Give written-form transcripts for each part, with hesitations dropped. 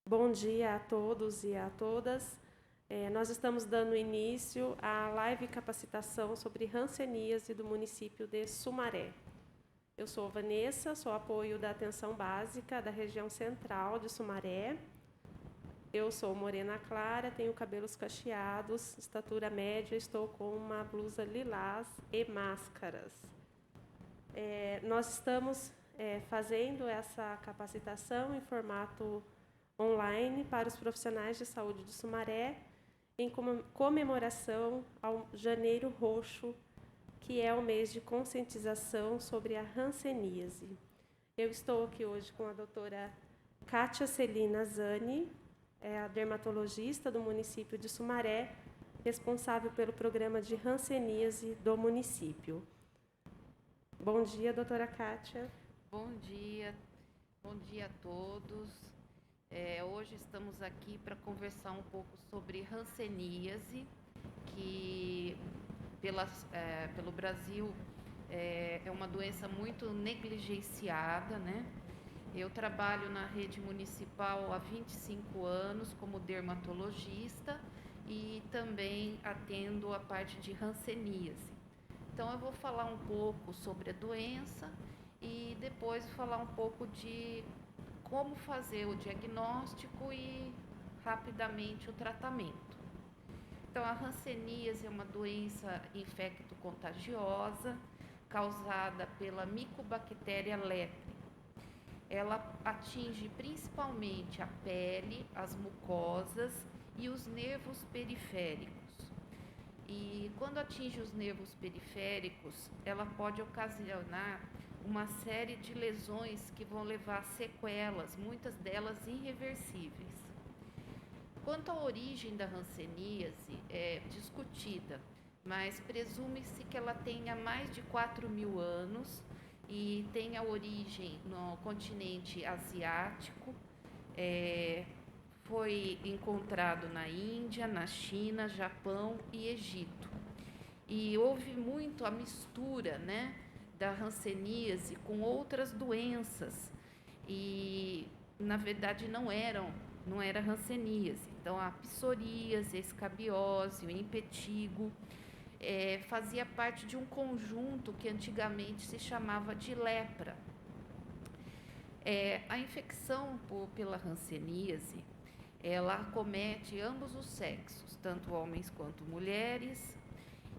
Bom dia a todos e a todas. Nós estamos dando início à live capacitação sobre hanseníase do município de Sumaré. Eu sou Vanessa, sou apoio da atenção básica da região central de Sumaré. Eu sou morena clara, tenho cabelos cacheados, estatura média, estou com uma blusa lilás e máscaras. Nós estamos fazendo essa capacitação em formato online para os profissionais de saúde de Sumaré, em comemoração ao Janeiro Roxo, que é o mês de conscientização sobre a hanseníase. Eu estou aqui hoje com a doutora Kátia Celina Zani, a dermatologista do município de Sumaré, responsável pelo programa de hanseníase do município. Bom dia, doutora Kátia. Bom dia a todos. Hoje estamos aqui para conversar um pouco sobre hanseníase, que pelo Brasil é uma doença muito negligenciada, né? Eu trabalho na rede municipal há 25 anos como dermatologista e também atendo a parte de hanseníase. Então eu vou falar um pouco sobre a doença e depois falar um pouco de como fazer o diagnóstico e rapidamente o tratamento. Então a hanseníase é uma doença infecto-contagiosa causada pela Mycobacteria leprae. Ela atinge principalmente a pele, as mucosas e os nervos periféricos. E quando atinge os nervos periféricos, ela pode ocasionar uma série de lesões que vão levar a sequelas, muitas delas irreversíveis. Quanto à origem da hanseníase, é discutida, mas presume-se que ela tenha mais de 4.000 anos e tenha origem no continente asiático. Foi encontrado na Índia, na China, Japão e Egito. E houve muito a mistura, né, da hanseníase com outras doenças. E, na verdade, não era hanseníase. Então, a psoríase, a escabiose, o impetigo, fazia parte de um conjunto que antigamente se chamava de lepra. A infecção pela hanseníase, ela acomete ambos os sexos, tanto homens quanto mulheres,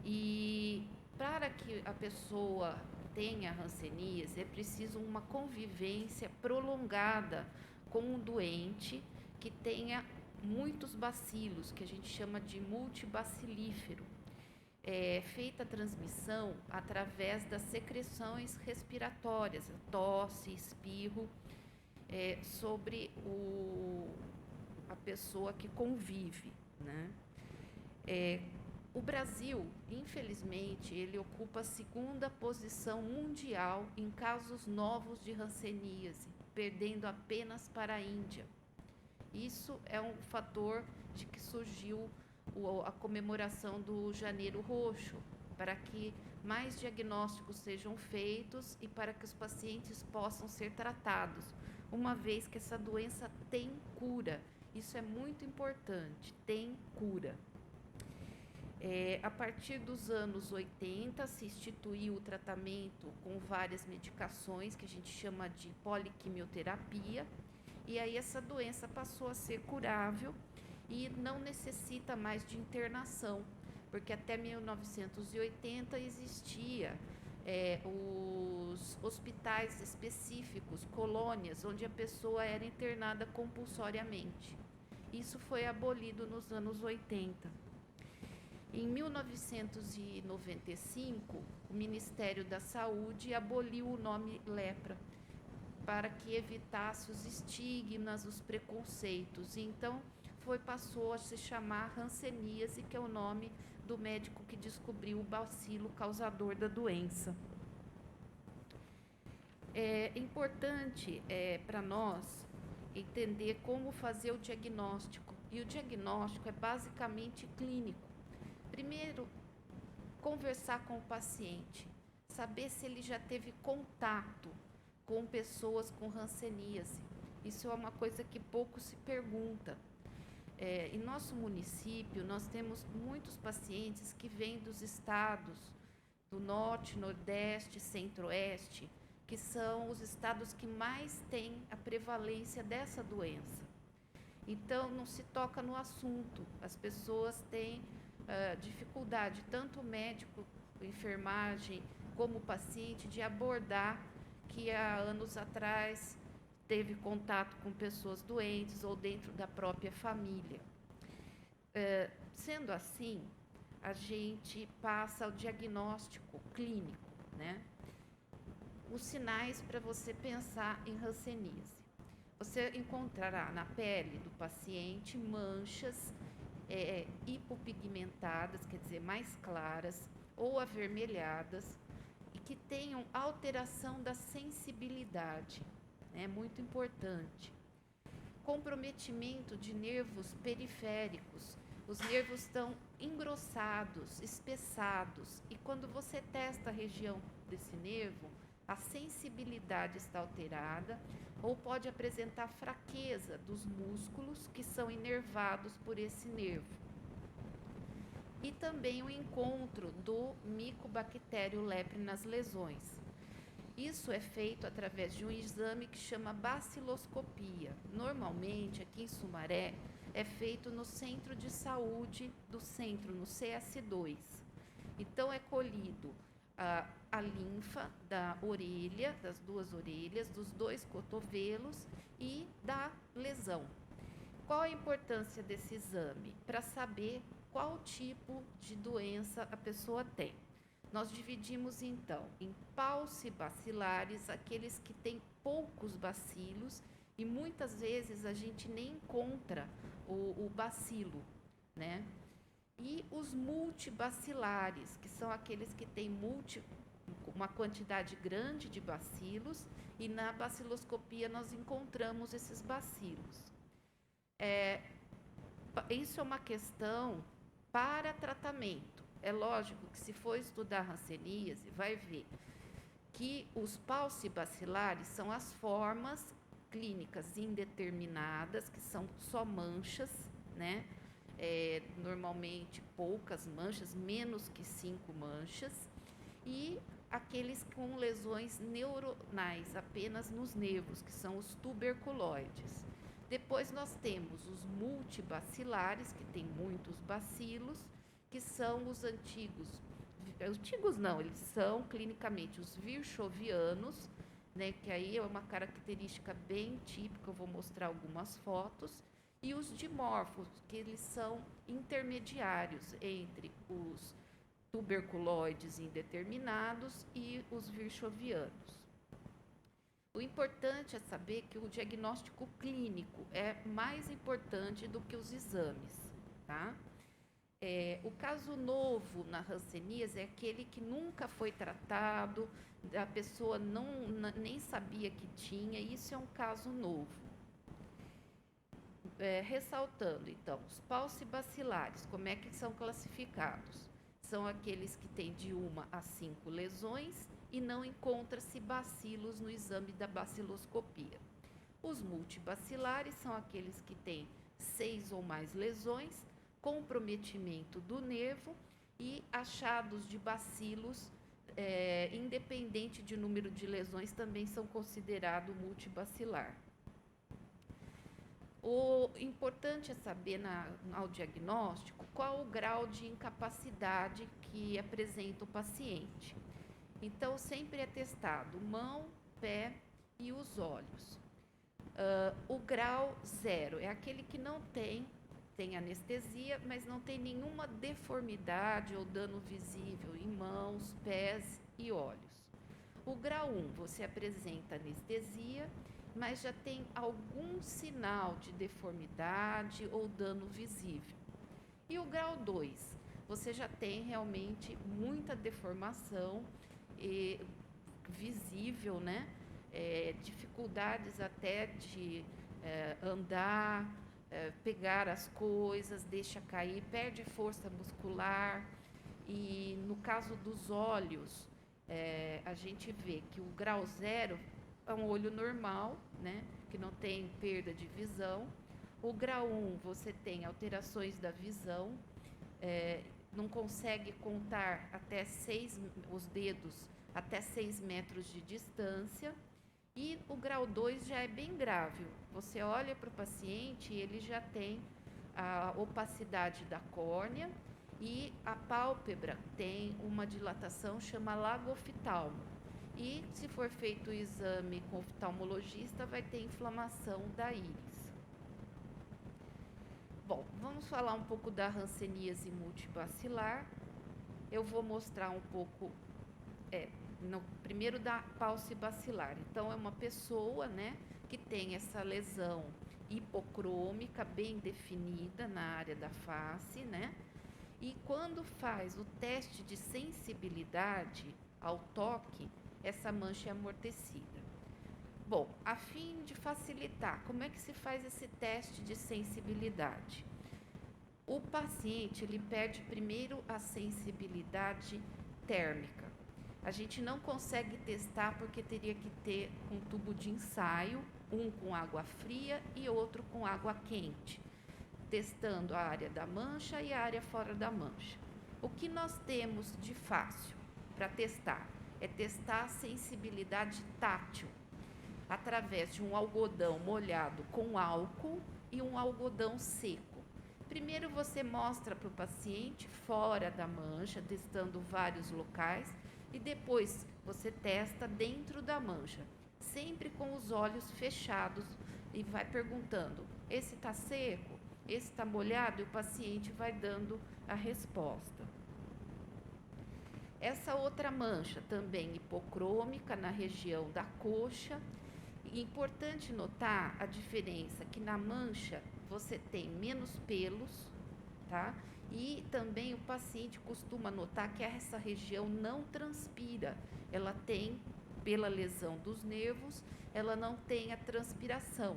e para que a pessoa tenha hanseníase é preciso uma convivência prolongada com um doente que tenha muitos bacilos, que a gente chama de multibacilífero. É feita a transmissão através das secreções respiratórias, tosse, espirro, sobre a pessoa que convive, né? O Brasil, infelizmente, ele ocupa a segunda posição mundial em casos novos de hanseníase, perdendo apenas para a Índia. Isso é um fator de que surgiu a comemoração do Janeiro Roxo, para que mais diagnósticos sejam feitos e para que os pacientes possam ser tratados, uma vez que essa doença tem cura. Isso é muito importante, tem cura. A partir dos anos 80, se instituiu o tratamento com várias medicações, que a gente chama de poliquimioterapia, e aí essa doença passou a ser curável e não necessita mais de internação, porque até 1980 existia os hospitais específicos, colônias, onde a pessoa era internada compulsoriamente. Isso foi abolido nos anos 80. Em 1995, o Ministério da Saúde aboliu o nome lepra para que evitasse os estigmas, os preconceitos. Então, passou a se chamar hanseníase, que é o nome do médico que descobriu o bacilo causador da doença. É importante para nós entender como fazer o diagnóstico. E o diagnóstico é basicamente clínico. Primeiro, conversar com o paciente, saber se ele já teve contato com pessoas com hanseníase. Isso é uma coisa que pouco se pergunta. Em nosso município, nós temos muitos pacientes que vêm dos estados do Norte, Nordeste, Centro-Oeste, que são os estados que mais têm a prevalência dessa doença. Então, não se toca no assunto. As pessoas têm dificuldade, tanto o médico, a enfermagem, como o paciente, de abordar que há anos atrás teve contato com pessoas doentes ou dentro da própria família. Sendo assim, a gente passa ao diagnóstico clínico, né? Os sinais para você pensar em hanseníase. Você encontrará na pele do paciente manchas hipopigmentadas, quer dizer, mais claras ou avermelhadas, e que tenham alteração da sensibilidade. É muito importante. Comprometimento de nervos periféricos. Os nervos estão engrossados, espessados, e quando você testa a região desse nervo, a sensibilidade está alterada ou pode apresentar fraqueza dos músculos que são inervados por esse nervo. E também o encontro do Mycobacterium leprae nas lesões. Isso é feito através de um exame que chama baciloscopia. Normalmente, aqui em Sumaré, é feito no centro de saúde do centro, no CS2. Então, é colhido a linfa da orelha, das duas orelhas, dos dois cotovelos e da lesão. Qual a importância desse exame? Para saber qual tipo de doença a pessoa tem. Nós dividimos, então, em paucibacilares, aqueles que têm poucos bacilos, e muitas vezes a gente nem encontra o bacilo, né? E os multibacilares, que são aqueles que têm uma quantidade grande de bacilos, e na baciloscopia nós encontramos esses bacilos. Isso é uma questão para tratamento. É lógico que se for estudar hanseníase, vai ver que os paucibacilares são as formas clínicas indeterminadas, que são só manchas, né? Normalmente poucas manchas, menos que 5 manchas, e aqueles com lesões neuronais, apenas nos nervos, que são os tuberculoides. Depois nós temos os multibacilares, que têm muitos bacilos, que são os antigos não, eles são clinicamente os virchovianos, né, que aí é uma característica bem típica, eu vou mostrar algumas fotos, e os dimorfos, que eles são intermediários entre os tuberculoides indeterminados e os virchovianos. O importante é saber que o diagnóstico clínico é mais importante do que os exames, tá? O caso novo na hanseníase é aquele que nunca foi tratado, a pessoa nem sabia que tinha, isso é um caso novo. Ressaltando, então, os paucibacilares, como é que são classificados? São aqueles que têm de 1 a 5 lesões e não encontra-se bacilos no exame da baciloscopia. Os multibacilares são aqueles que têm 6 ou mais lesões, comprometimento do nervo e achados de bacilos, independente de número de lesões, também são considerados multibacilar. O importante é saber ao diagnóstico qual o grau de incapacidade que apresenta o paciente. Então, sempre é testado mão, pé e os olhos. O grau 0 é aquele que não tem anestesia, mas não tem nenhuma deformidade ou dano visível em mãos, pés e olhos. O grau 1, você apresenta anestesia, mas já tem algum sinal de deformidade ou dano visível. E o grau 2, você já tem realmente muita deformação visível, né? Dificuldades até de andar, pegar as coisas, deixa cair, perde força muscular. E no caso dos olhos, a gente vê que o grau 0 é um olho normal, né? que não tem perda de visão. O grau 1, você tem alterações da visão, não consegue contar até os dedos até 6 metros de distância. E o grau 2 já é bem grave. Você olha para o paciente, ele já tem a opacidade da córnea e a pálpebra tem uma dilatação, chama lago oftalmo. E se for feito o exame com oftalmologista, vai ter inflamação da íris. Bom, vamos falar um pouco da hanseníase multibacilar. Eu vou mostrar um pouco, primeiro da paucibacilar. Então, é uma pessoa, né, que tem essa lesão hipocrômica bem definida na área da face, né? E quando faz o teste de sensibilidade ao toque, essa mancha é amortecida. Bom, a fim de facilitar, como é que se faz esse teste de sensibilidade? O paciente, ele perde primeiro a sensibilidade térmica. A gente não consegue testar porque teria que ter um tubo de ensaio, um com água fria e outro com água quente, testando a área da mancha e a área fora da mancha. O que nós temos de fácil para testar é testar a sensibilidade tátil através de um algodão molhado com álcool e um algodão seco. Primeiro você mostra para o paciente fora da mancha, testando vários locais, e depois você testa dentro da mancha, sempre com os olhos fechados, e vai perguntando: esse está seco? Esse está molhado? E o paciente vai dando a resposta. Essa outra mancha também hipocrômica na região da coxa. Importante notar a diferença que na mancha você tem menos pelos, tá? E também o paciente costuma notar que essa região não transpira. Ela tem, pela lesão dos nervos, ela não tem a transpiração.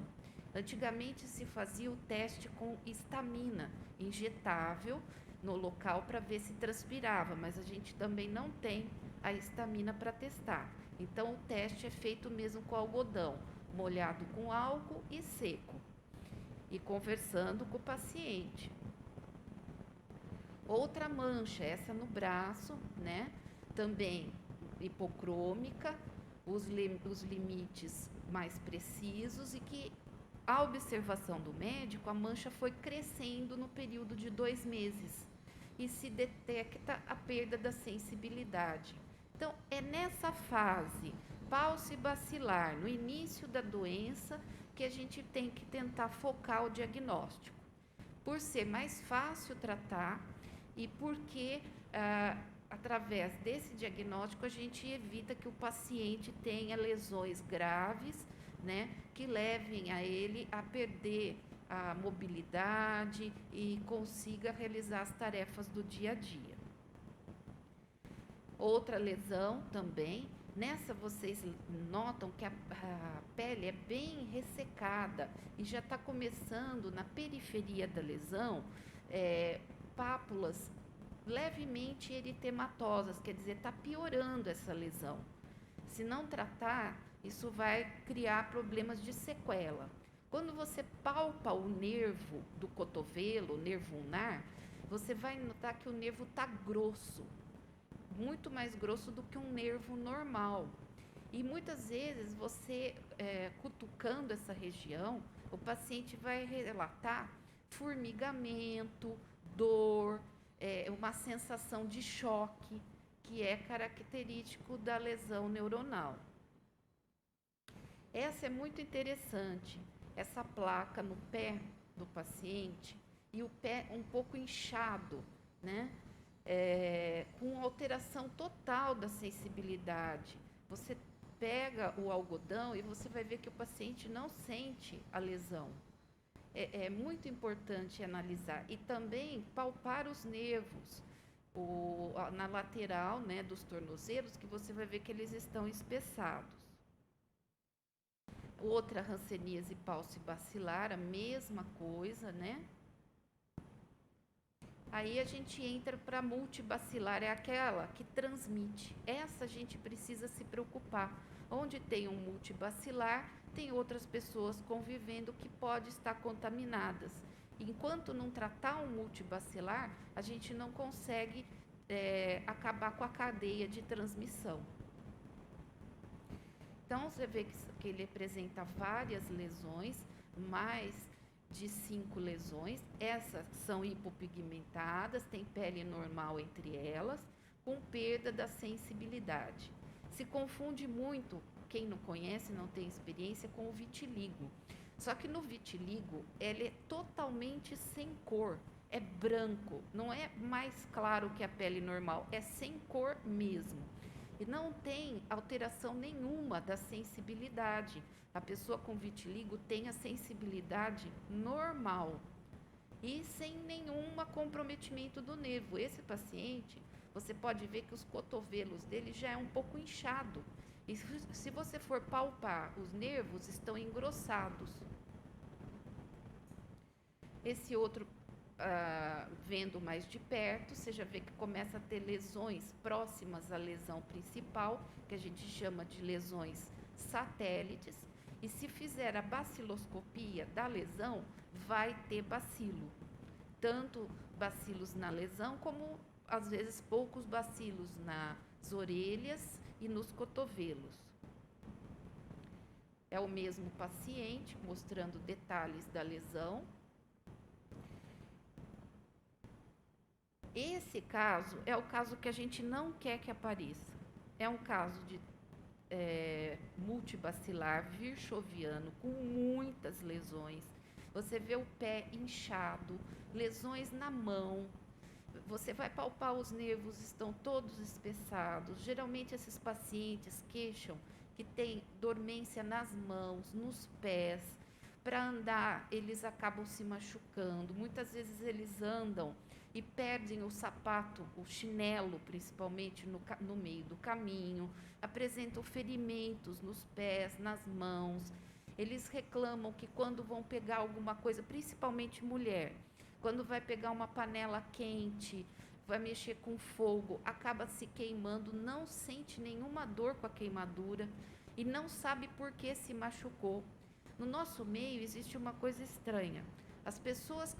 Antigamente se fazia o teste com histamina injetável no local para ver se transpirava, mas a gente também não tem a histamina para testar. Então o teste é feito mesmo com algodão, molhado com álcool e seco, e conversando com o paciente. Outra mancha, essa no braço, né? Também hipocrômica, os limites mais precisos, e que a observação do médico, a mancha foi crescendo no período de 2 meses e se detecta a perda da sensibilidade. Então, é nessa fase paucibacilar, no início da doença, que a gente tem que tentar focar o diagnóstico, por ser mais fácil tratar e porque, através desse diagnóstico, a gente evita que o paciente tenha lesões graves, né, que levem a ele a perder a mobilidade e consiga realizar as tarefas do dia a dia. Outra lesão também, nessa vocês notam que a pele é bem ressecada e já está começando na periferia da lesão, pápulas levemente eritematosas, quer dizer, está piorando essa lesão. Se não tratar, isso vai criar problemas de sequela. Quando você palpa o nervo do cotovelo, o nervo ulnar, você vai notar que o nervo está grosso, muito mais grosso do que um nervo normal. E muitas vezes você, cutucando essa região, o paciente vai relatar formigamento, dor, uma sensação de choque, que é característico da lesão neuronal. Essa é muito interessante, essa placa no pé do paciente e o pé um pouco inchado, né? Com alteração total da sensibilidade. Você pega o algodão e você vai ver que o paciente não sente a lesão. É muito importante analisar e também palpar os nervos na lateral, né, dos tornozelos, que você vai ver que eles estão espessados. Outra hanseníase paucibacilar, a mesma coisa, né? Aí a gente entra para a multibacilar, é aquela que transmite. Essa a gente precisa se preocupar. Onde tem um multibacilar, tem outras pessoas convivendo que podem estar contaminadas. Enquanto não tratar um multibacilar, a gente não consegue acabar com a cadeia de transmissão. Então, você vê que ele apresenta várias lesões, mais de 5 lesões. Essas são hipopigmentadas, tem pele normal entre elas, com perda da sensibilidade. Se confunde muito, quem não conhece, não tem experiência, com o vitiligo. Só que no vitiligo, ele é totalmente sem cor, é branco, não é mais claro que a pele normal, é sem cor mesmo. E não tem alteração nenhuma da sensibilidade. A pessoa com vitiligo tem a sensibilidade normal e sem nenhum comprometimento do nervo. Esse paciente, você pode ver que os cotovelos dele já é um pouco inchado. E se você for palpar, os nervos estão engrossados. Esse outro, vendo mais de perto, você já vê que começa a ter lesões próximas à lesão principal, que a gente chama de lesões satélites. E se fizer a baciloscopia da lesão, vai ter bacilo. Tanto bacilos na lesão, como às vezes poucos bacilos nas orelhas e nos cotovelos. É o mesmo paciente, mostrando detalhes da lesão. Esse caso é o caso que a gente não quer que apareça. É um caso de multibacilar virchoviano, com muitas lesões. Você vê o pé inchado, lesões na mão. Você vai palpar, os nervos estão todos espessados. Geralmente esses pacientes queixam que tem dormência nas mãos, nos pés. Para andar, eles acabam se machucando. Muitas vezes eles andam e perdem o sapato, o chinelo, principalmente no meio do caminho. Apresentam ferimentos nos pés, nas mãos. Eles reclamam que quando vão pegar alguma coisa, principalmente mulher, quando vai pegar uma panela quente, vai mexer com fogo, acaba se queimando, não sente nenhuma dor com a queimadura e não sabe por que se machucou. No nosso meio existe uma coisa estranha. As pessoas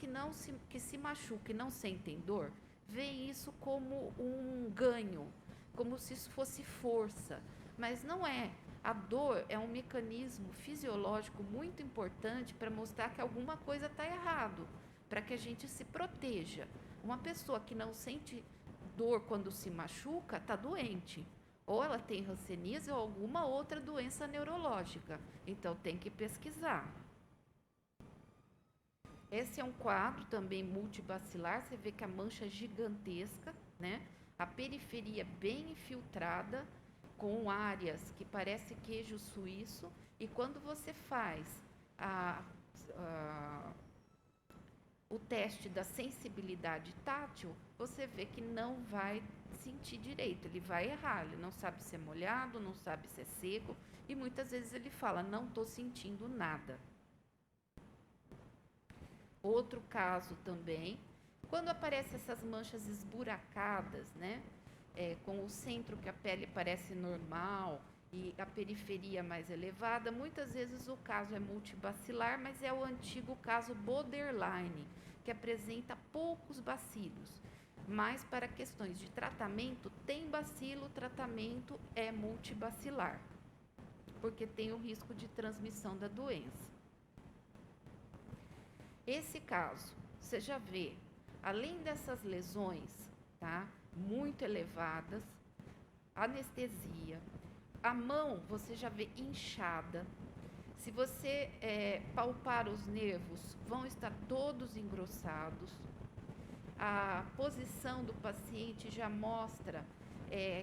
que se machucam e não sentem dor, veem isso como um ganho, como se isso fosse força, mas não é. A dor é um mecanismo fisiológico muito importante para mostrar que alguma coisa está errado, para que a gente se proteja. Uma pessoa que não sente dor quando se machuca está doente. Ou ela tem hanseníase ou alguma outra doença neurológica. Então tem que pesquisar. Esse é um quadro também multibacilar. Você vê que a mancha é gigantesca, né? A periferia bem infiltrada, com áreas que parece queijo suíço. E quando você faz o teste da sensibilidade tátil, você vê que não vai sentir direito, ele vai errar, ele não sabe se é molhado, não sabe se é seco, e muitas vezes ele fala, não estou sentindo nada. Outro caso também, quando aparecem essas manchas esburacadas, né, com o centro que a pele parece normal e a periferia mais elevada, muitas vezes o caso é multibacilar, mas é o antigo caso borderline, que apresenta poucos bacilos. Mas para questões de tratamento, tem bacilo, o tratamento é multibacilar, porque tem o risco de transmissão da doença. Esse caso, você já vê, além dessas lesões, tá, muito elevadas, anestesia, a mão você já vê inchada. Se você palpar os nervos, vão estar todos engrossados. A posição do paciente já mostra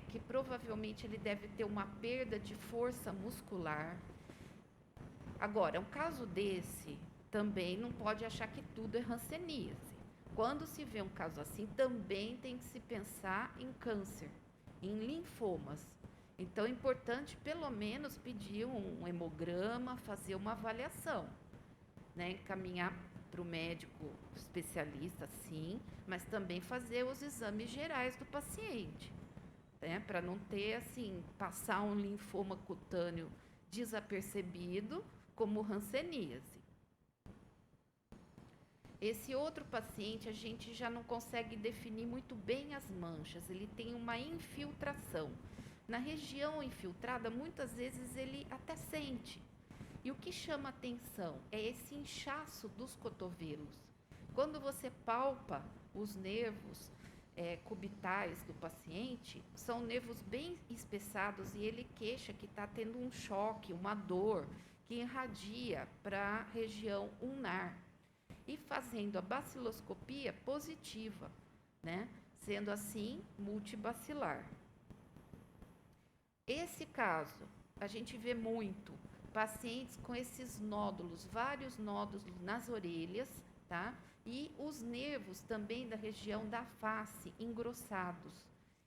que provavelmente ele deve ter uma perda de força muscular. Agora, um caso desse, também não pode achar que tudo é hanseníase. Quando se vê um caso assim, também tem que se pensar em câncer, em linfomas. Então, é importante, pelo menos, pedir um hemograma, fazer uma avaliação, né? Encaminhar para o médico especialista, sim, mas também fazer os exames gerais do paciente, né, para não ter, assim, passar um linfoma cutâneo desapercebido, como hanseníase. Esse outro paciente, a gente já não consegue definir muito bem as manchas, ele tem uma infiltração. Na região infiltrada, muitas vezes ele até sente. E o que chama atenção é esse inchaço dos cotovelos. Quando você palpa os nervos cubitais do paciente, são nervos bem espessados e ele queixa que está tendo um choque, uma dor que irradia para a região ulnar. E fazendo a baciloscopia positiva, né? Sendo assim multibacilar. Esse caso, a gente vê muito pacientes com esses nódulos, vários nódulos nas orelhas, tá? E os nervos também da região da face, engrossados.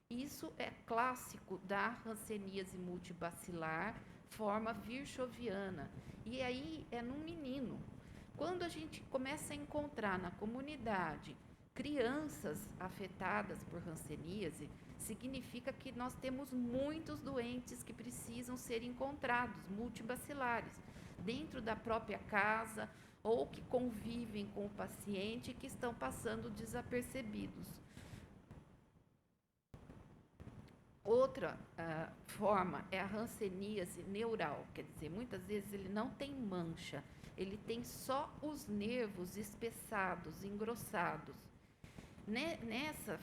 Isso é clássico da hanseníase multibacilar, forma virchoviana. E aí é num menino. Quando a gente começa a encontrar na comunidade crianças afetadas por hanseníase, significa que nós temos muitos doentes que precisam ser encontrados, multibacilares, dentro da própria casa ou que convivem com o paciente e que estão passando desapercebidos. Outra forma é a hanseníase neural, quer dizer, muitas vezes ele não tem mancha, ele tem só os nervos espessados, engrossados. Nessa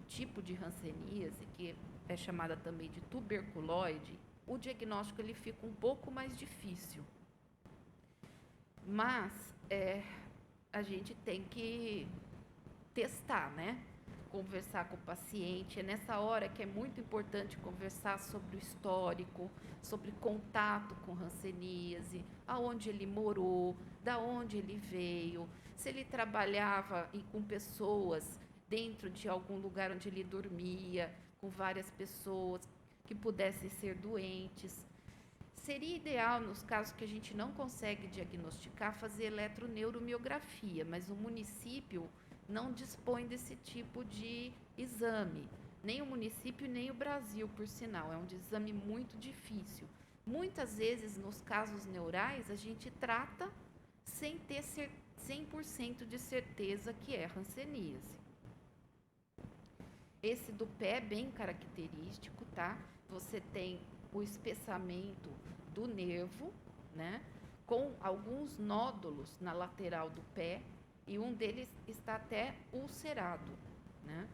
tipo de hanseníase, que é chamada também de tuberculoide, o diagnóstico ele fica um pouco mais difícil. Mas a gente tem que testar, né? Conversar com o paciente. É nessa hora que é muito importante conversar sobre o histórico, sobre contato com hanseníase, aonde ele morou, da onde ele veio, se ele trabalhava com pessoas dentro de algum lugar onde ele dormia, com várias pessoas que pudessem ser doentes. Seria ideal, nos casos que a gente não consegue diagnosticar, fazer eletroneuromiografia, mas o município não dispõe desse tipo de exame. Nem o município, nem o Brasil, por sinal. É um exame muito difícil. Muitas vezes, nos casos neurais, a gente trata sem ter 100% de certeza que é hanseníase. Esse do pé é bem característico, tá? Você tem o espessamento do nervo, né? Com alguns nódulos na lateral do pé e um deles está até ulcerado, né?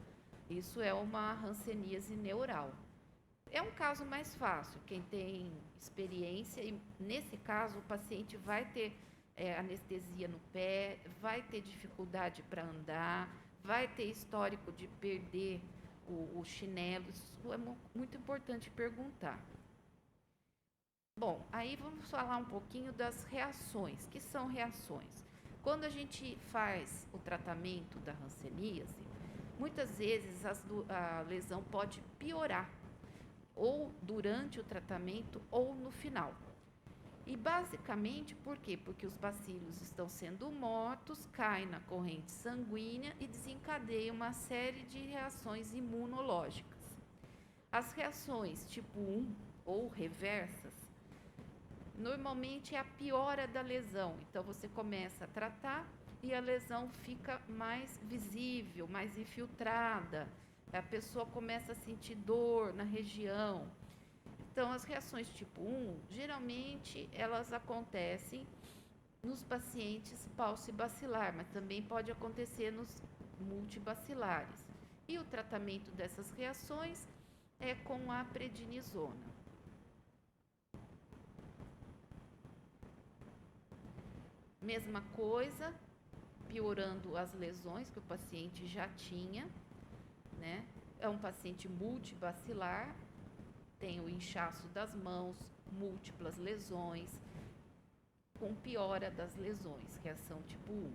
Isso é uma hanseníase neural. É um caso mais fácil, quem tem experiência, e nesse caso o paciente vai ter anestesia no pé, vai ter dificuldade para andar, vai ter histórico de perder o chinelo. Isso é muito importante perguntar. Bom, aí vamos falar um pouquinho das reações. Que são reações? Quando a gente faz o tratamento da hanseníase, muitas vezes a lesão pode piorar, ou durante o tratamento ou no final. E basicamente por quê? Porque os bacilos estão sendo mortos, caem na corrente sanguínea e desencadeiam uma série de reações imunológicas. As reações tipo 1 ou reversas, normalmente é a piora da lesão. Então você começa a tratar e a lesão fica mais visível, mais infiltrada. A pessoa começa a sentir dor na região. Então, as reações tipo 1, geralmente elas acontecem nos pacientes paucibacilar, mas também pode acontecer nos multibacilares. E o tratamento dessas reações é com a prednisona. Mesma coisa, piorando as lesões que o paciente já tinha, né? É um paciente multibacilar, tem o inchaço das mãos, múltiplas lesões, com piora das lesões, reação tipo 1.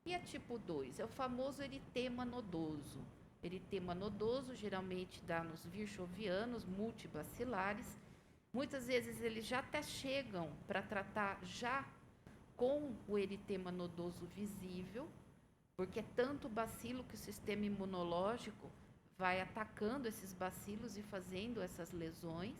E a tipo 2 é o famoso eritema nodoso. Eritema nodoso geralmente dá nos virchovianos multibacilares. Muitas vezes eles já até chegam para tratar já com o eritema nodoso visível, porque é tanto bacilo que o sistema imunológico vai atacando esses bacilos e fazendo essas lesões.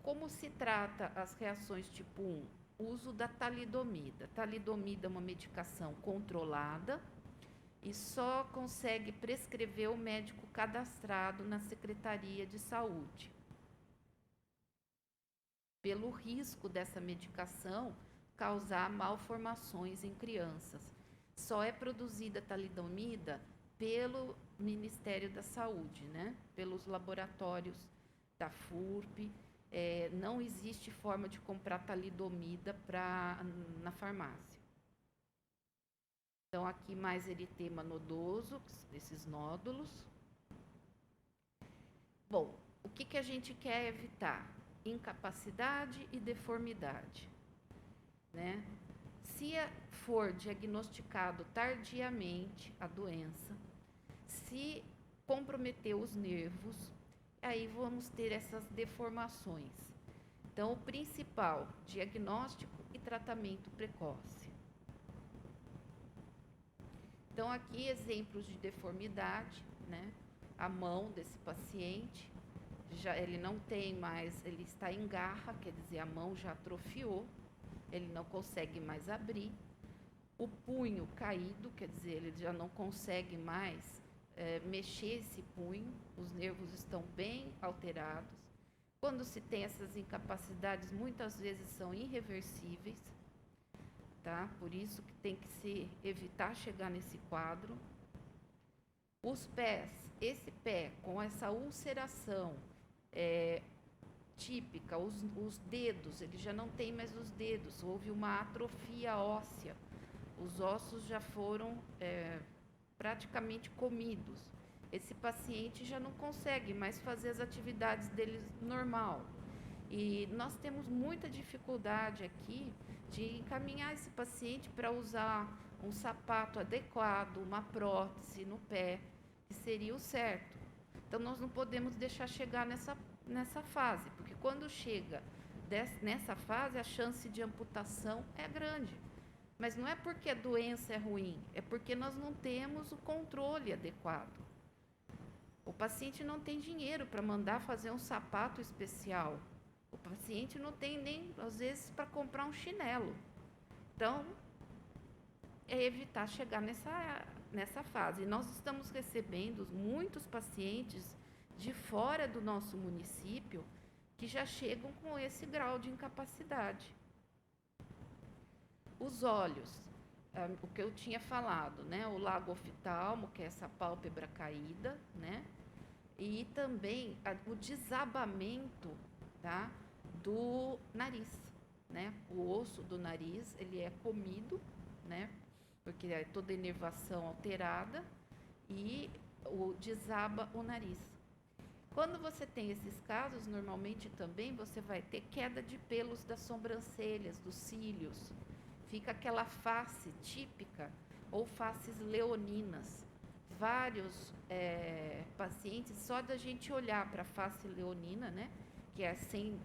Como se trata as reações tipo 1? Uso da talidomida. Talidomida é uma medicação controlada e só consegue prescrever o médico cadastrado na Secretaria de Saúde. Pelo risco dessa medicação causar malformações em crianças. Só é produzida talidomida pelo Ministério da Saúde, né? Pelos laboratórios da FURP. Não existe forma de comprar talidomida na farmácia. Então, aqui mais eritema nodoso, esses nódulos. Bom, o que a gente quer evitar? Incapacidade e deformidade, né? Se for diagnosticado tardiamente a doença, se comprometer os nervos, aí vamos ter essas deformações. Então, o principal, diagnóstico e tratamento precoce. Então, aqui exemplos de deformidade, né? A mão desse paciente, ele não tem mais, ele está em garra, quer dizer, a mão já atrofiou, ele não consegue mais abrir. O punho caído, quer dizer, ele já não consegue mais mexer esse punho, os nervos estão bem alterados. Quando se tem essas incapacidades, muitas vezes são irreversíveis, tá? Por isso que tem que se evitar chegar nesse quadro. Os pés, esse pé com essa ulceração típica, os dedos, ele já não tem mais os dedos, houve uma atrofia óssea, os ossos já foram praticamente comidos. Esse paciente já não consegue mais fazer as atividades dele normal. E nós temos muita dificuldade aqui de encaminhar esse paciente para usar um sapato adequado, uma prótese no pé, que seria o certo. Então, nós não podemos deixar chegar nessa fase, porque quando chega nessa fase, a chance de amputação é grande. Mas não é porque a doença é ruim, é porque nós não temos o controle adequado. O paciente não tem dinheiro para mandar fazer um sapato especial. O paciente não tem nem, às vezes, para comprar um chinelo. Então, é evitar chegar nessa fase. E nós estamos recebendo muitos pacientes de fora do nosso município que já chegam com esse grau de incapacidade. Os olhos, o que eu tinha falado, né? O lago oftalmo, que é essa pálpebra caída, né? E também o desabamento, tá? Do nariz, né? O osso do nariz, ele é comido, né? Porque é toda a inervação alterada e desaba o nariz. Quando você tem esses casos, normalmente também você vai ter queda de pelos das sobrancelhas, dos cílios. Fica aquela face típica ou faces leoninas. Vários pacientes, só da gente olhar para a face leonina, né? Que é sem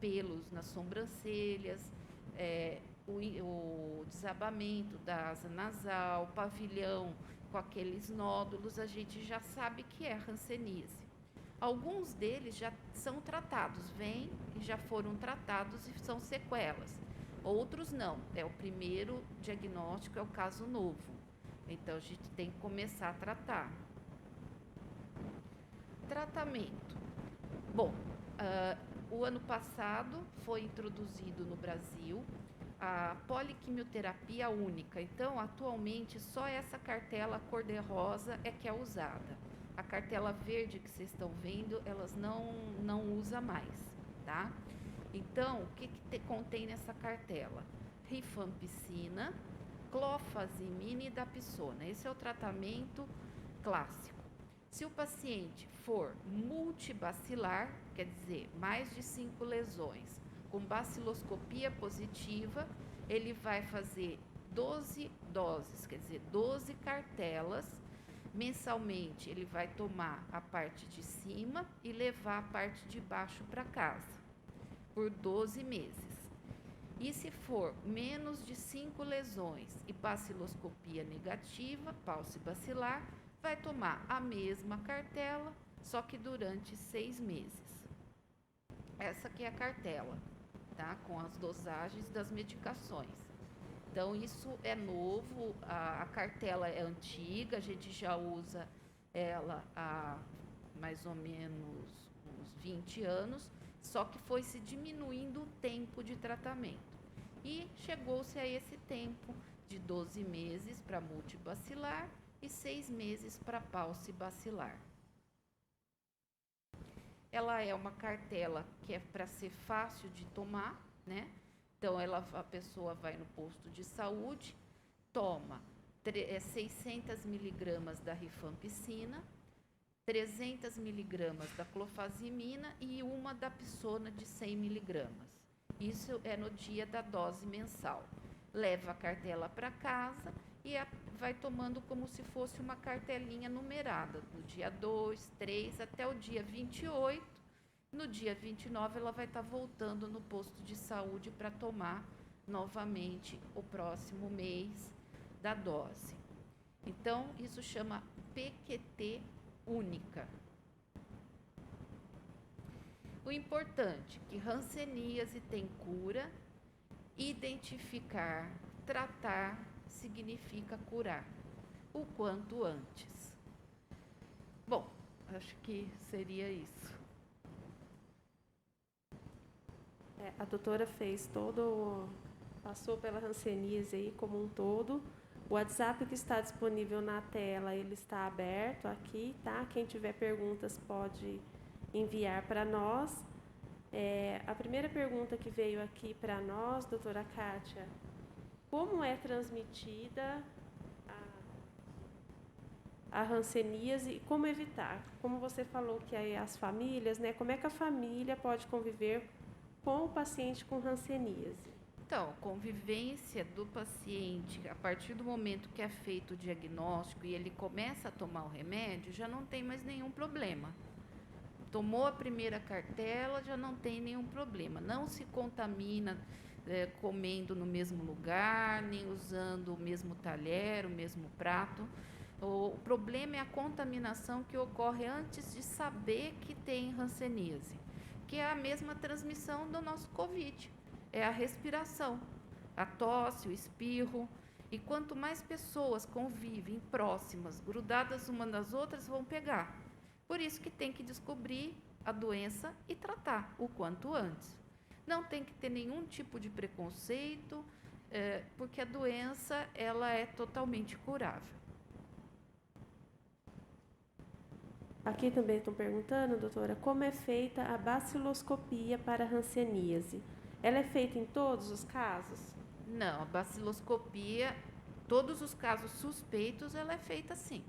pelos nas sobrancelhas, o desabamento da asa nasal, o pavilhão com aqueles nódulos, a gente já sabe que é hanseníase. Alguns deles já são tratados, vêm e já foram tratados e são sequelas. Outros não, é o primeiro diagnóstico, é o caso novo. Então, a gente tem que começar a tratar. Tratamento. Bom, o ano passado foi introduzido no Brasil a poliquimioterapia única. Então, atualmente, só essa cartela cor-de-rosa é que é usada. A cartela verde que vocês estão vendo, elas não usam mais, tá? Então, o que contém nessa cartela? Rifampicina, clofazimina e dapsona. Esse é o tratamento clássico. Se o paciente for multibacilar, quer dizer, mais de 5 lesões, com baciloscopia positiva, ele vai fazer 12 doses, quer dizer, 12 cartelas. Mensalmente, ele vai tomar a parte de cima e levar a parte de baixo para casa, por 12 meses. E se for menos de 5 lesões e baciloscopia negativa, paucibacilar, vai tomar a mesma cartela, só que durante 6 meses. Essa aqui é a cartela, tá? Com as dosagens das medicações. Então, isso é novo, a cartela é antiga, a gente já usa ela há mais ou menos uns 20 anos, só que foi se diminuindo o tempo de tratamento. E chegou-se a esse tempo de 12 meses para multibacilar e 6 meses para paucibacilar. Ela é uma cartela que é para ser fácil de tomar, né? Então, a pessoa vai no posto de saúde, toma 600 miligramas da rifampicina, 300 miligramas da clofazimina e uma da Dapsona de 100 miligramas. Isso é no dia da dose mensal. Leva a cartela para casa e vai tomando como se fosse uma cartelinha numerada, do dia 2, 3 até o dia 28. No dia 29, ela vai estar voltando no posto de saúde para tomar novamente o próximo mês da dose. Então, isso chama PQT única. O importante é que hanseníase tem cura, identificar, tratar significa curar, o quanto antes. Bom, acho que seria isso. A doutora passou pela hanseníase aí como um todo. O WhatsApp que está disponível na tela, ele está aberto aqui, tá? Quem tiver perguntas pode enviar para nós. A primeira pergunta que veio aqui para nós, doutora Kátia, como é transmitida a hanseníase e como evitar? Como você falou que aí as famílias, né? Como é que a família pode conviver com o paciente com hanseníase? Então, a convivência do paciente, a partir do momento que é feito o diagnóstico e ele começa a tomar o remédio, já não tem mais nenhum problema. Tomou a primeira cartela, já não tem nenhum problema. Não se contamina comendo no mesmo lugar, nem usando o mesmo talher, o mesmo prato. O problema é a contaminação que ocorre antes de saber que tem hanseníase, que é a mesma transmissão do nosso Covid. É a respiração, a tosse, o espirro. E quanto mais pessoas convivem próximas, grudadas umas das outras, vão pegar. Por isso que tem que descobrir a doença e tratar o quanto antes. Não tem que ter nenhum tipo de preconceito, porque a doença ela é totalmente curável. Aqui também estão perguntando, doutora, como é feita a baciloscopia para hanseníase? Ela é feita em todos os casos? Não, a baciloscopia, todos os casos suspeitos, ela é feita sim.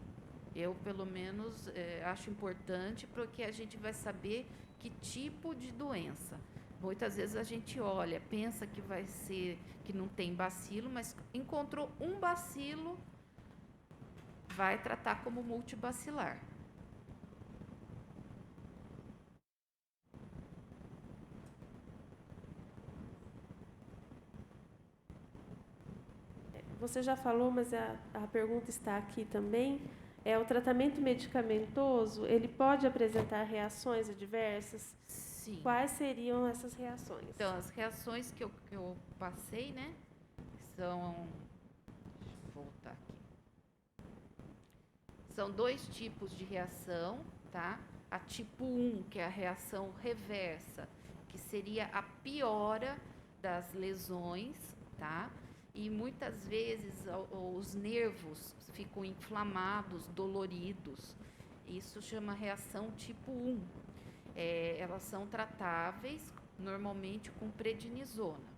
Eu, pelo menos, acho importante porque a gente vai saber que tipo de doença. Muitas vezes a gente olha, pensa que vai ser, que não tem bacilo, mas encontrou um bacilo, vai tratar como multibacilar. Você já falou, mas a pergunta está aqui também. O tratamento medicamentoso, ele pode apresentar reações adversas? Sim. Quais seriam essas reações? Então, as reações que eu passei, né, são... Deixa eu voltar aqui. São 2 tipos de reação, tá? A tipo 1, que é a reação reversa, que seria a piora das lesões, tá? E muitas vezes os nervos ficam inflamados, doloridos. Isso chama reação tipo 1. Elas são tratáveis normalmente com prednisona.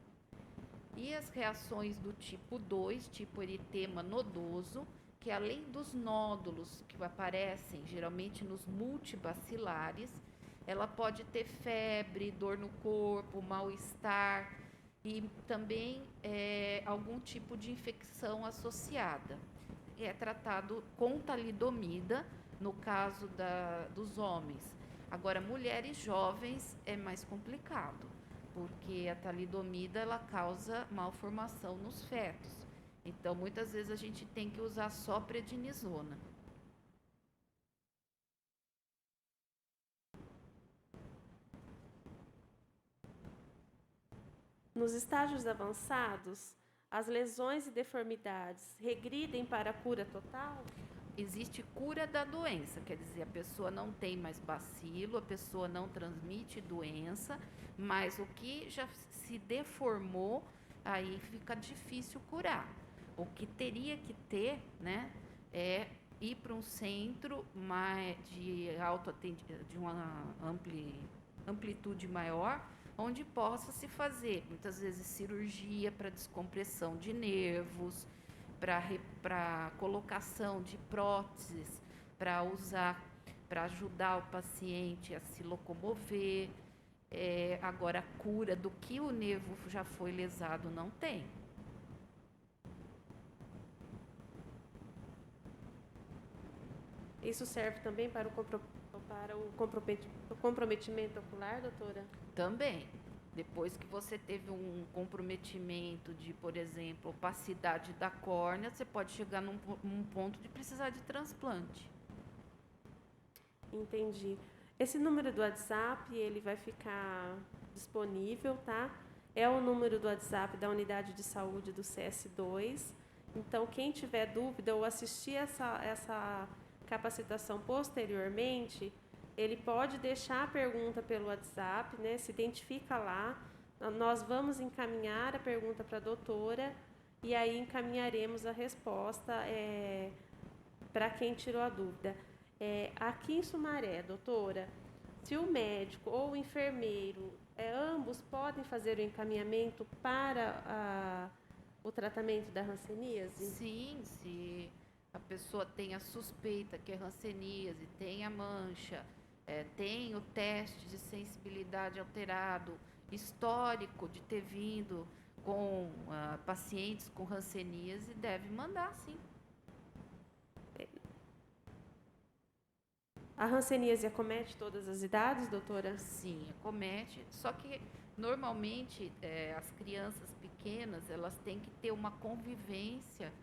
E as reações do tipo 2, tipo eritema nodoso, que além dos nódulos que aparecem geralmente nos multibacilares, ela pode ter febre, dor no corpo, mal-estar e também algum tipo de infecção associada. É tratado com talidomida, no caso dos homens. Agora, mulheres jovens é mais complicado, porque a talidomida ela causa malformação nos fetos. Então, muitas vezes a gente tem que usar só prednisona. Nos estágios avançados, as lesões e deformidades regridem para a cura total? Existe cura da doença, quer dizer, a pessoa não tem mais bacilo, a pessoa não transmite doença, mas o que já se deformou, aí fica difícil curar. O que teria que ter, né, é ir para um centro mais de de uma amplitude maior, onde possa se fazer, muitas vezes, cirurgia para descompressão de nervos, para colocação de próteses, para usar, para ajudar o paciente a se locomover. Agora, a cura do que o nervo já foi lesado não tem. Isso serve também para o comprometimento ocular, doutora? Também. Depois que você teve um comprometimento de, por exemplo, opacidade da córnea, você pode chegar num ponto de precisar de transplante. Entendi. Esse número do WhatsApp, ele vai ficar disponível, tá? É o número do WhatsApp da unidade de saúde do CS2. Então, quem tiver dúvida ou assistir essa capacitação posteriormente, ele pode deixar a pergunta pelo WhatsApp, né? Se identifica lá. Nós vamos encaminhar a pergunta para a doutora e aí encaminharemos a resposta para quem tirou a dúvida. Aqui em Sumaré, doutora, se o médico ou o enfermeiro, ambos podem fazer o encaminhamento para o tratamento da hanseníase? Sim, se a pessoa tem a suspeita que é hanseníase, tem a mancha, tem o teste de sensibilidade alterado, histórico de ter vindo com pacientes com hanseníase, deve mandar, sim. A hanseníase acomete todas as idades, doutora? Sim, acomete, só que normalmente as crianças pequenas, elas têm que ter uma convivência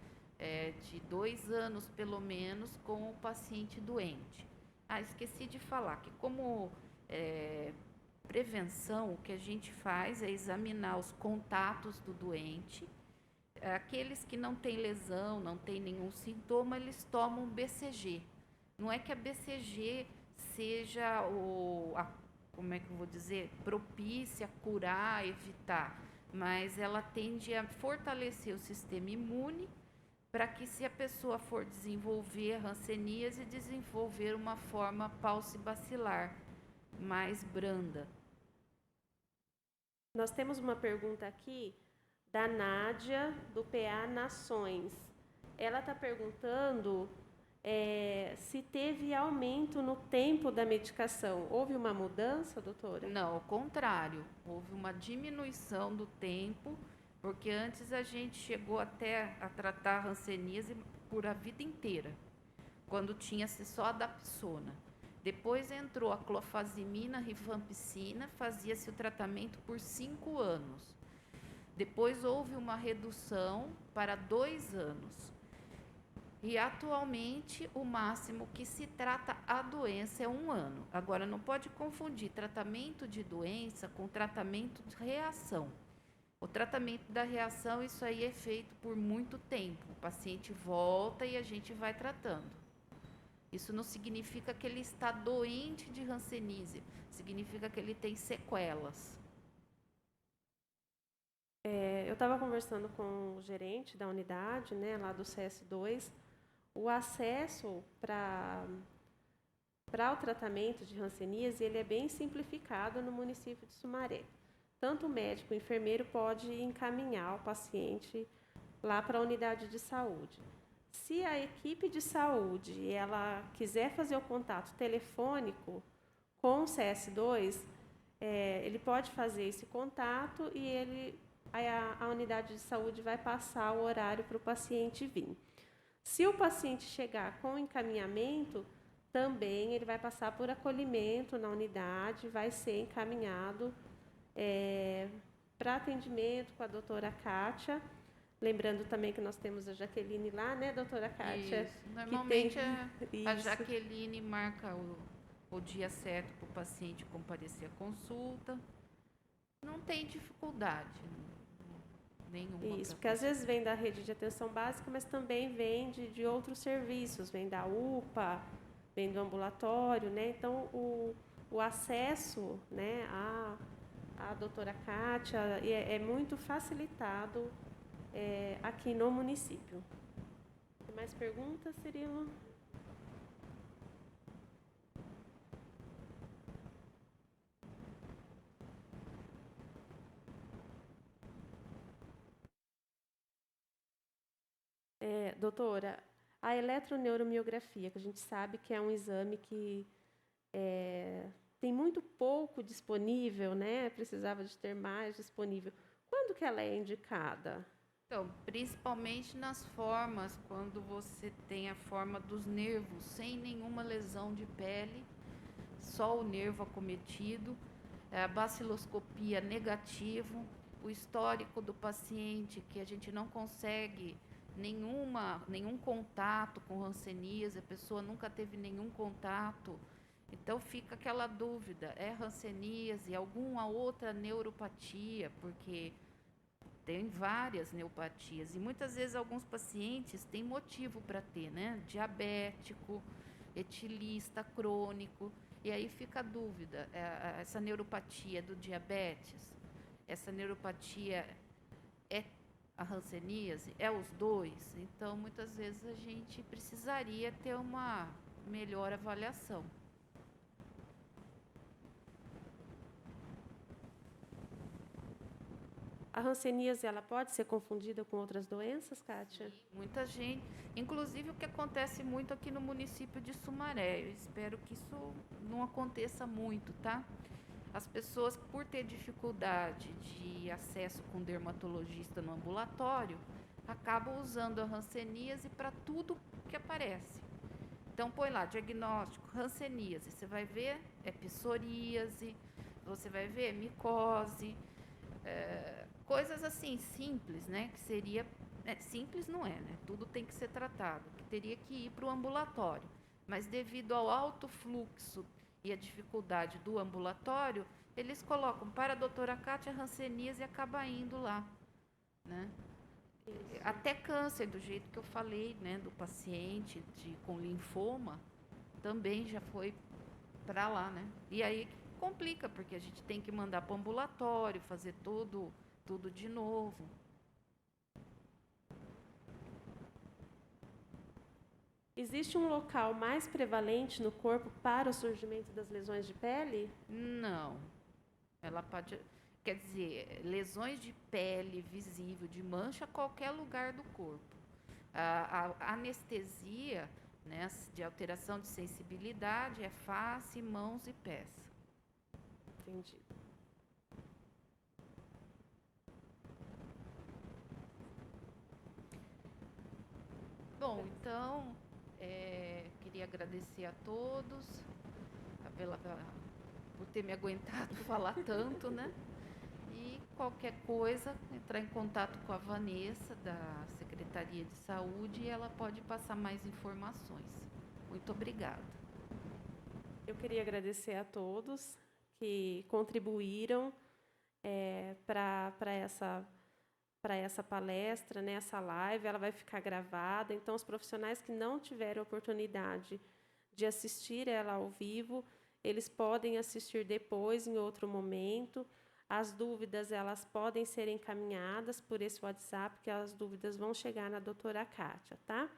de 2 anos, pelo menos, com o paciente doente. Esqueci de falar que como prevenção, o que a gente faz é examinar os contatos do doente. Aqueles que não têm lesão, não têm nenhum sintoma, eles tomam BCG. Não é que a BCG seja como é que eu vou dizer, propícia a curar, evitar, mas ela tende a fortalecer o sistema imune para que, se a pessoa for desenvolver a hanseníase, desenvolver uma forma paucibacilar mais branda. Nós temos uma pergunta aqui da Nádia, do PA Nações. Ela está perguntando se teve aumento no tempo da medicação. Houve uma mudança, doutora? Não, ao contrário, houve uma diminuição do tempo, porque antes a gente chegou até a tratar a hanseníase por a vida inteira, quando tinha-se só a dapsona. Depois entrou a clofazimina, rifampicina, fazia-se o tratamento por 5 anos. Depois houve uma redução para 2 anos. E atualmente o máximo que se trata a doença é 1 ano. Agora, não pode confundir tratamento de doença com tratamento de reação. O tratamento da reação, isso aí é feito por muito tempo. O paciente volta e a gente vai tratando. Isso não significa que ele está doente de hanseníase, significa que ele tem sequelas. Eu estava conversando com o gerente da unidade, né, lá do CS2. O acesso para o tratamento de hanseníase, ele é bem simplificado no município de Sumaré. Tanto o médico, o enfermeiro pode encaminhar o paciente lá para a unidade de saúde. Se a equipe de saúde ela quiser fazer o contato telefônico com o CS2, ele pode fazer esse contato e a unidade de saúde vai passar o horário para o paciente vir. Se o paciente chegar com encaminhamento, também ele vai passar por acolhimento na unidade, vai ser encaminhado para atendimento com a doutora Kátia. Lembrando também que nós temos a Jaqueline lá, né, doutora Kátia? Isso. Normalmente a Jaqueline marca o dia certo para o paciente comparecer à consulta. Não tem dificuldade nenhuma Isso, para porque às conseguir. vezes vem da rede de atenção básica, mas também vem de outros serviços, vem da UPA, vem do ambulatório, né? Então, o acesso, né, à doutora Kátia é muito facilitado aqui no município. Tem mais perguntas, Cirilo? Doutora, a eletroneuromiografia, que a gente sabe que é um exame que tem muito pouco disponível, né? Precisava de ter mais disponível. Quando que ela é indicada? Então, principalmente nas formas, quando você tem a forma dos nervos, sem nenhuma lesão de pele, só o nervo acometido, a baciloscopia negativo, o histórico do paciente, que a gente não consegue nenhum contato com hanseníase, a pessoa nunca teve nenhum contato. Então fica aquela dúvida, é hanseníase, alguma outra neuropatia, porque tem várias neopatias e muitas vezes alguns pacientes têm motivo para ter, né? Diabético, etilista, crônico. E aí fica a dúvida, essa neuropatia do diabetes, essa neuropatia é a hanseníase? É os dois? Então, muitas vezes a gente precisaria ter uma melhor avaliação. A hanseníase, ela pode ser confundida com outras doenças, Kátia? Muita gente, inclusive o que acontece muito aqui no município de Sumaré. Eu espero que isso não aconteça muito, tá? As pessoas, por ter dificuldade de acesso com dermatologista no ambulatório, acabam usando a hanseníase para tudo que aparece. Então, põe lá, diagnóstico, hanseníase. Você vai ver, é psoríase, você vai ver micose, coisas assim, simples, né? Que seria. Simples não é, né? Tudo tem que ser tratado, que teria que ir para o ambulatório. Mas devido ao alto fluxo e a dificuldade do ambulatório, eles colocam para a doutora Kátia hanseníase e acaba indo lá, né? Isso. Até câncer, do jeito que eu falei, né? Do paciente com linfoma, também já foi para lá, né? E aí complica, porque a gente tem que mandar para o ambulatório, fazer tudo de novo. Existe um local mais prevalente no corpo para o surgimento das lesões de pele? Não. Ela pode. Quer dizer, lesões de pele visível, de mancha, qualquer lugar do corpo. A anestesia, né, de alteração de sensibilidade é face, mãos e pés. Entendi. Bom, então, queria agradecer a todos por ter me aguentado falar tanto, né? E qualquer coisa, entrar em contato com a Vanessa, da Secretaria de Saúde, e ela pode passar mais informações. Muito obrigada. Eu queria agradecer a todos que contribuíram para essa palestra, né, essa live. Ela vai ficar gravada. Então, os profissionais que não tiveram oportunidade de assistir ela ao vivo, eles podem assistir depois, em outro momento. As dúvidas, elas podem ser encaminhadas por esse WhatsApp, que as dúvidas vão chegar na doutora Kátia, tá?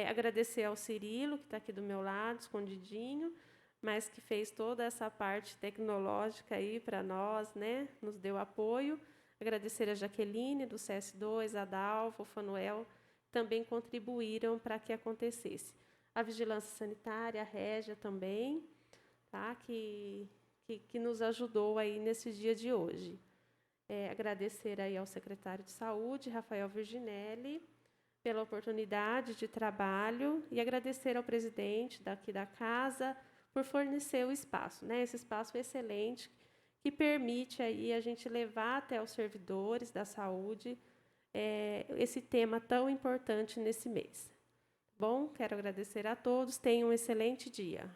Agradecer ao Cirilo, que está aqui do meu lado, escondidinho, mas que fez toda essa parte tecnológica aí para nós, né? Nos deu apoio. Agradecer a Jaqueline, do CS2, a Dalva, o Fanuel, também contribuíram para que acontecesse. A Vigilância Sanitária, a Régia também, tá? Que nos ajudou aí nesse dia de hoje. Agradecer aí ao secretário de Saúde, Rafael Virginelli, pela oportunidade de trabalho e agradecer ao presidente daqui da casa por fornecer o espaço, né? Esse espaço excelente que permite aí a gente levar até os servidores da saúde esse tema tão importante nesse mês. Bom, quero agradecer a todos. Tenham um excelente dia.